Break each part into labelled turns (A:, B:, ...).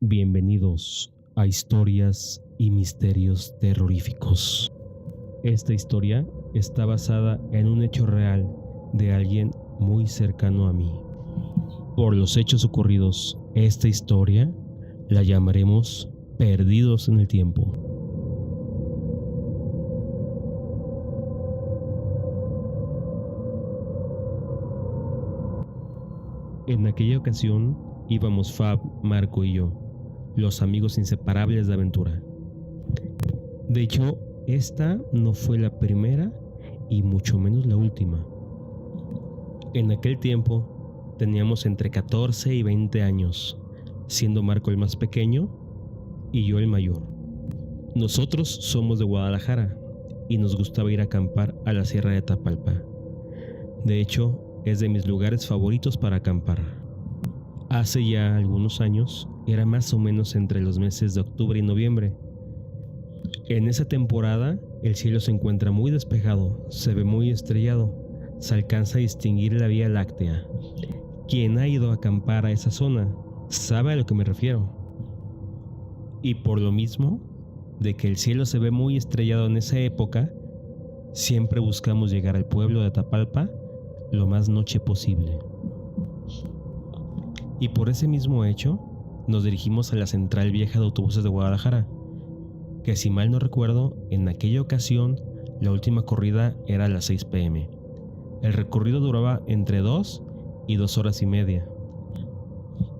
A: Bienvenidos a Historias y Misterios Terroríficos. Esta historia está basada en un hecho real de alguien muy cercano a mí. Por los hechos ocurridos, esta historia la llamaremos Perdidos en el Tiempo. En aquella ocasión íbamos Fab, Marco y yo, los amigos inseparables de aventura. De hecho, esta no fue la primera y mucho menos la última. En aquel tiempo teníamos entre 14 y 20 años, siendo Marco el más pequeño y yo el mayor. Nosotros somos de Guadalajara y nos gustaba ir a acampar a la Sierra de Tapalpa. De hecho, es de mis lugares favoritos para acampar. Hace ya algunos años, era más o menos entre los meses de octubre y noviembre. En esa temporada, el cielo se encuentra muy despejado, se ve muy estrellado, se alcanza a distinguir la Vía Láctea. Quien ha ido a acampar a esa zona sabe a lo que me refiero. Y por lo mismo, de que el cielo se ve muy estrellado en esa época, siempre buscamos llegar al pueblo de Tapalpa lo más noche posible. Y por ese mismo hecho, nos dirigimos a la central vieja de autobuses de Guadalajara, que si mal no recuerdo, en aquella ocasión la última corrida era a las 6 p.m. El recorrido duraba entre 2 y 2 horas y media.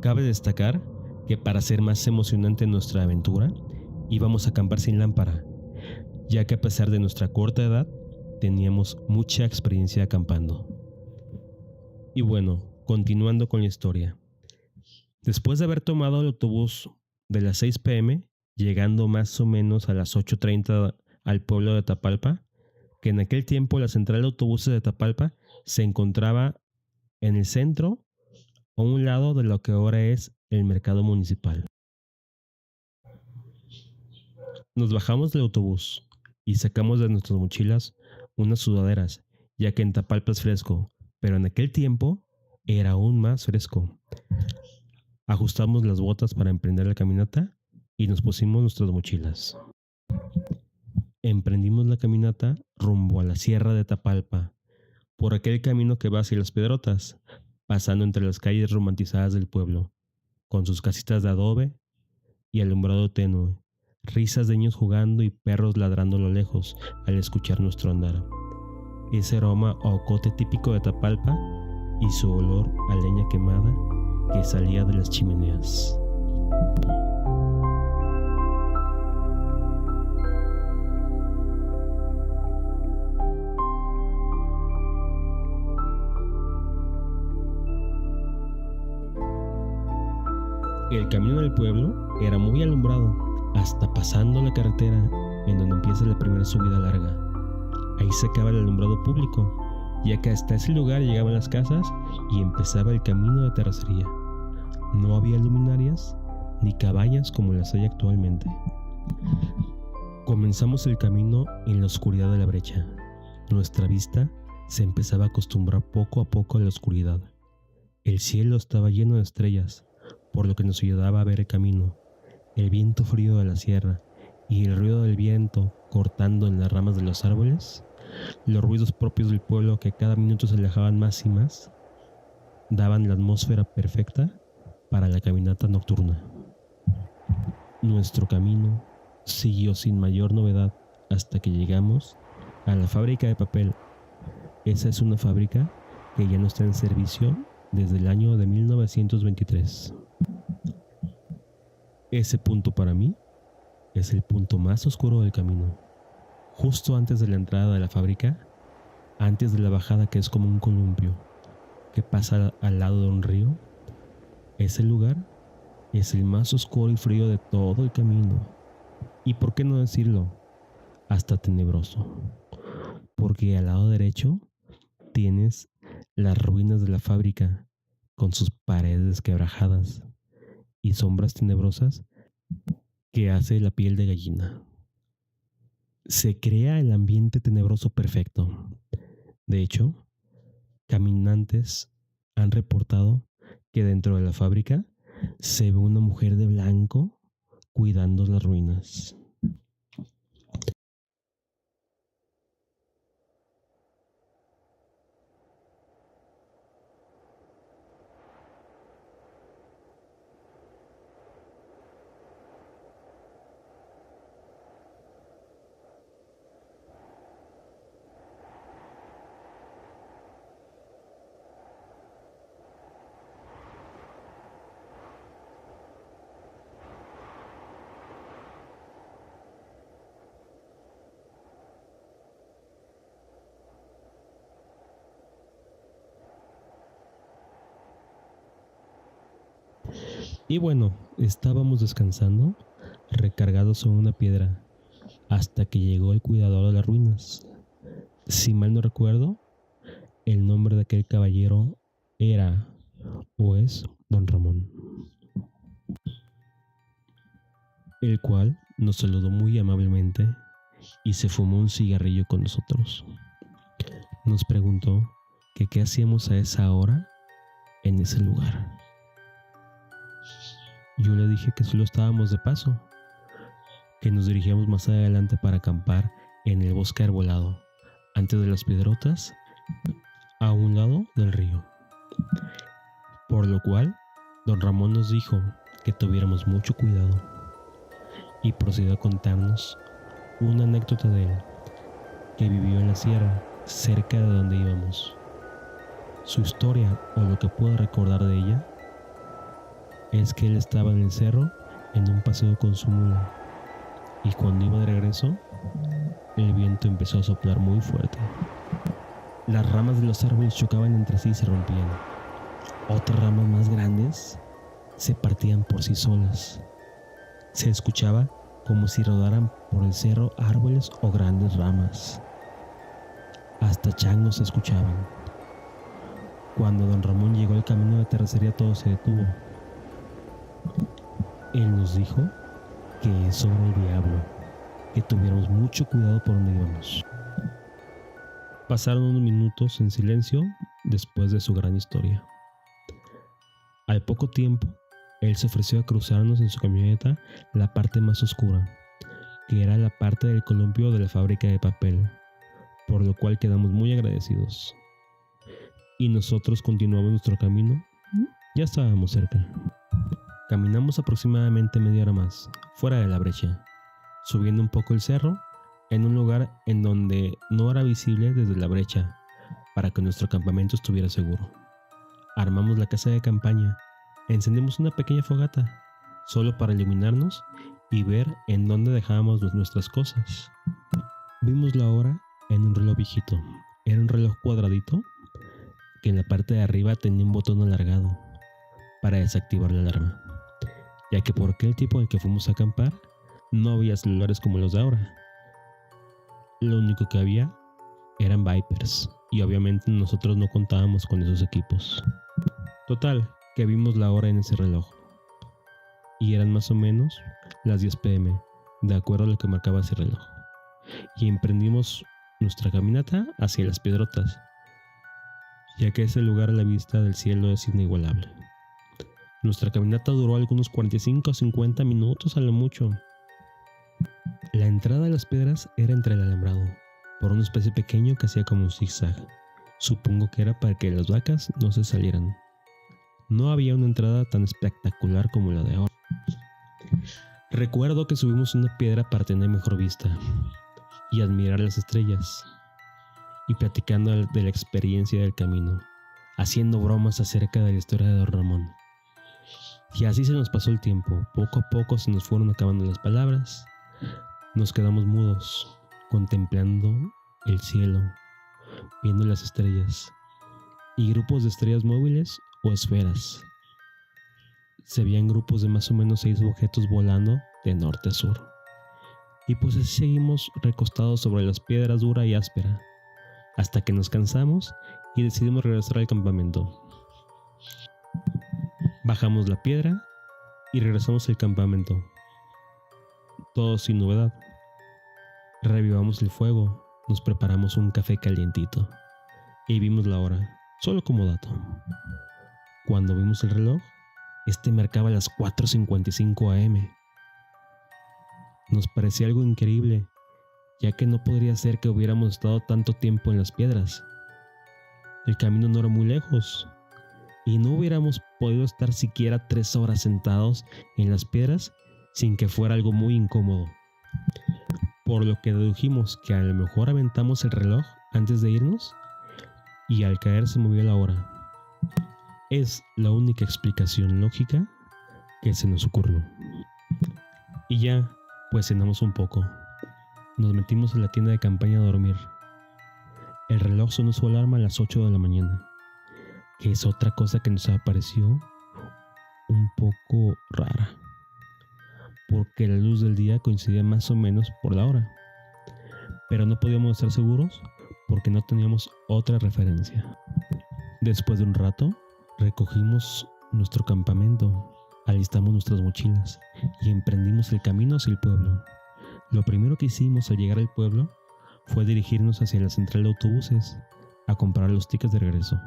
A: Cabe destacar que para hacer más emocionante nuestra aventura, íbamos a acampar sin lámpara, ya que a pesar de nuestra corta edad, teníamos mucha experiencia acampando. Y bueno, continuando con la historia. Después de haber tomado el autobús de las 6 p.m., llegando más o menos a las 8:30 al pueblo de Tapalpa, que en aquel tiempo la central de autobuses de Tapalpa se encontraba en el centro, a un lado de lo que ahora es el mercado municipal. Nos bajamos del autobús y sacamos de nuestras mochilas unas sudaderas, ya que en Tapalpa es fresco, pero en aquel tiempo era aún más fresco. Ajustamos las botas para emprender la caminata y nos pusimos nuestras mochilas. Emprendimos la caminata rumbo a la Sierra de Tapalpa, por aquel camino que va hacia las Pedrotas, pasando entre las calles romantizadas del pueblo, con sus casitas de adobe y alumbrado tenue, risas de niños jugando y perros ladrando a lo lejos al escuchar nuestro andar. Ese aroma a ocote típico de Tapalpa y su olor a leña quemada que salía de las chimeneas. El camino del pueblo era muy alumbrado, hasta pasando la carretera en donde empieza la primera subida larga. Ahí se acaba el alumbrado público, ya que hasta ese lugar llegaban las casas y empezaba el camino de terracería. No había luminarias ni cabañas como las hay actualmente. Comenzamos el camino en la oscuridad de la brecha. Nuestra vista se empezaba a acostumbrar poco a poco a la oscuridad. El cielo estaba lleno de estrellas, por lo que nos ayudaba a ver el camino. El viento frío de la sierra y el ruido del viento cortando en las ramas de los árboles, los ruidos propios del pueblo que cada minuto se alejaban más y más, daban la atmósfera perfecta para la caminata nocturna. Nuestro camino siguió sin mayor novedad hasta que llegamos a la fábrica de papel. Esa es una fábrica que ya no está en servicio desde el año de 1923. Ese punto para mí es el punto más oscuro del camino. Justo antes de la entrada de la fábrica, antes de la bajada que es como un columpio que pasa al lado de un río, ese lugar es el más oscuro y frío de todo el camino. Y por qué no decirlo, hasta tenebroso. Porque al lado derecho tienes las ruinas de la fábrica con sus paredes desquebrajadas y sombras tenebrosas que hace la piel de gallina. Se crea el ambiente tenebroso perfecto. De hecho, caminantes han reportado que dentro de la fábrica se ve una mujer de blanco cuidando las ruinas. Y bueno, estábamos descansando, recargados en una piedra, hasta que llegó el cuidador de las ruinas. Si mal no recuerdo, el nombre de aquel caballero era o es Don Ramón, el cual nos saludó muy amablemente y se fumó un cigarrillo con nosotros. Nos preguntó que qué hacíamos a esa hora en ese lugar. Yo le dije que solo estábamos de paso, que nos dirigíamos más adelante para acampar en el bosque arbolado, antes de las piedrotas, a un lado del río. Por lo cual, Don Ramón nos dijo que tuviéramos mucho cuidado y procedió a contarnos una anécdota de él, que vivió en la sierra, cerca de donde íbamos. Su historia, o lo que puedo recordar de ella, es que él estaba en el cerro en un paseo con su mula, y cuando iba de regreso, el viento empezó a soplar muy fuerte. Las ramas de los árboles chocaban entre sí y se rompían. Otras ramas más grandes se partían por sí solas. Se escuchaba como si rodaran por el cerro árboles o grandes ramas. Hasta changos se escuchaban. Cuando Don Ramón llegó al camino de terracería, todo se detuvo. Él nos dijo que es sobre el diablo, que tuviéramos mucho cuidado por donde íbamos. Pasaron unos minutos en silencio después de su gran historia. Al poco tiempo, él se ofreció a cruzarnos en su camioneta la parte más oscura, que era la parte del columpio de la fábrica de papel, por lo cual quedamos muy agradecidos. Y nosotros continuamos nuestro camino. Ya estábamos cerca. Caminamos aproximadamente media hora más, fuera de la brecha, subiendo un poco el cerro, en un lugar en donde no era visible desde la brecha, para que nuestro campamento estuviera seguro. Armamos la casa de campaña, encendimos una pequeña fogata, solo para iluminarnos y ver en dónde dejábamos nuestras cosas. Vimos la hora en un reloj viejito. Era un reloj cuadradito que en la parte de arriba tenía un botón alargado para desactivar la alarma, ya que por aquel tiempo en el que fuimos a acampar no había celulares como los de ahora. Lo único que había eran Vipers y obviamente nosotros no contábamos con esos equipos. Total, que vimos la hora en ese reloj y eran más o menos las 10 p.m. de acuerdo a lo que marcaba ese reloj, y emprendimos nuestra caminata hacia las piedrotas, ya que ese lugar a la vista del cielo es inigualable. Nuestra caminata duró algunos 45 o 50 minutos a lo mucho. La entrada de las piedras era entre el alambrado, por una especie pequeño que hacía como un zigzag. Supongo que era para que las vacas no se salieran. No había una entrada tan espectacular como la de ahora. Recuerdo que subimos una piedra para tener mejor vista y admirar las estrellas, y platicando de la experiencia del camino, haciendo bromas acerca de la historia de Don Ramón. Y así se nos pasó el tiempo. Poco a poco se nos fueron acabando las palabras. Nos quedamos mudos, contemplando el cielo, viendo las estrellas y grupos de estrellas móviles o esferas. Se veían grupos de más o menos 6 objetos volando de norte a sur. Y pues así seguimos recostados sobre las piedras dura y áspera, hasta que nos cansamos y decidimos regresar al campamento. Bajamos la piedra y regresamos al campamento, todo sin novedad. Revivamos el fuego, nos preparamos un café calientito y vimos la hora, solo como dato. Cuando vimos el reloj, Este marcaba las 4:55 am. Nos parecía algo increíble, ya que no podría ser que hubiéramos estado tanto tiempo en las piedras. El camino no era muy lejos, y no hubiéramos podido estar siquiera 3 horas sentados en las piedras sin que fuera algo muy incómodo. Por lo que dedujimos que a lo mejor aventamos el reloj antes de irnos y al caer se movió la hora. Es la única explicación lógica que se nos ocurrió. Y ya, pues cenamos un poco. Nos metimos en la tienda de campaña a dormir. El reloj sonó su alarma a las 8 de la mañana, que es otra cosa que nos pareció un poco rara, porque la luz del día coincidía más o menos por la hora, pero no podíamos estar seguros porque no teníamos otra referencia. Después de un rato, recogimos nuestro campamento, alistamos nuestras mochilas y emprendimos el camino hacia el pueblo. Lo primero que hicimos al llegar al pueblo fue dirigirnos hacia la central de autobuses a comprar los tickets de regreso.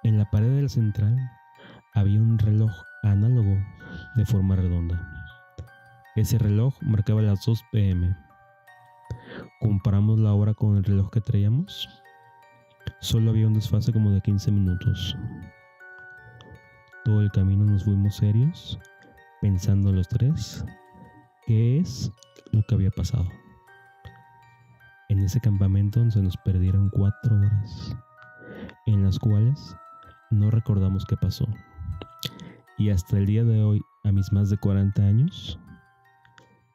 A: En la pared de la central había un reloj análogo de forma redonda. Ese reloj marcaba las 2 p.m. Comparamos la hora con el reloj que traíamos. Solo había un desfase como de 15 minutos. Todo el camino nos fuimos serios, pensando los tres qué es lo que había pasado. En ese campamento se nos perdieron 4 horas, en las cuales no recordamos qué pasó. Y hasta el día de hoy, a mis más de 40 años,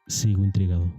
A: sigo intrigado.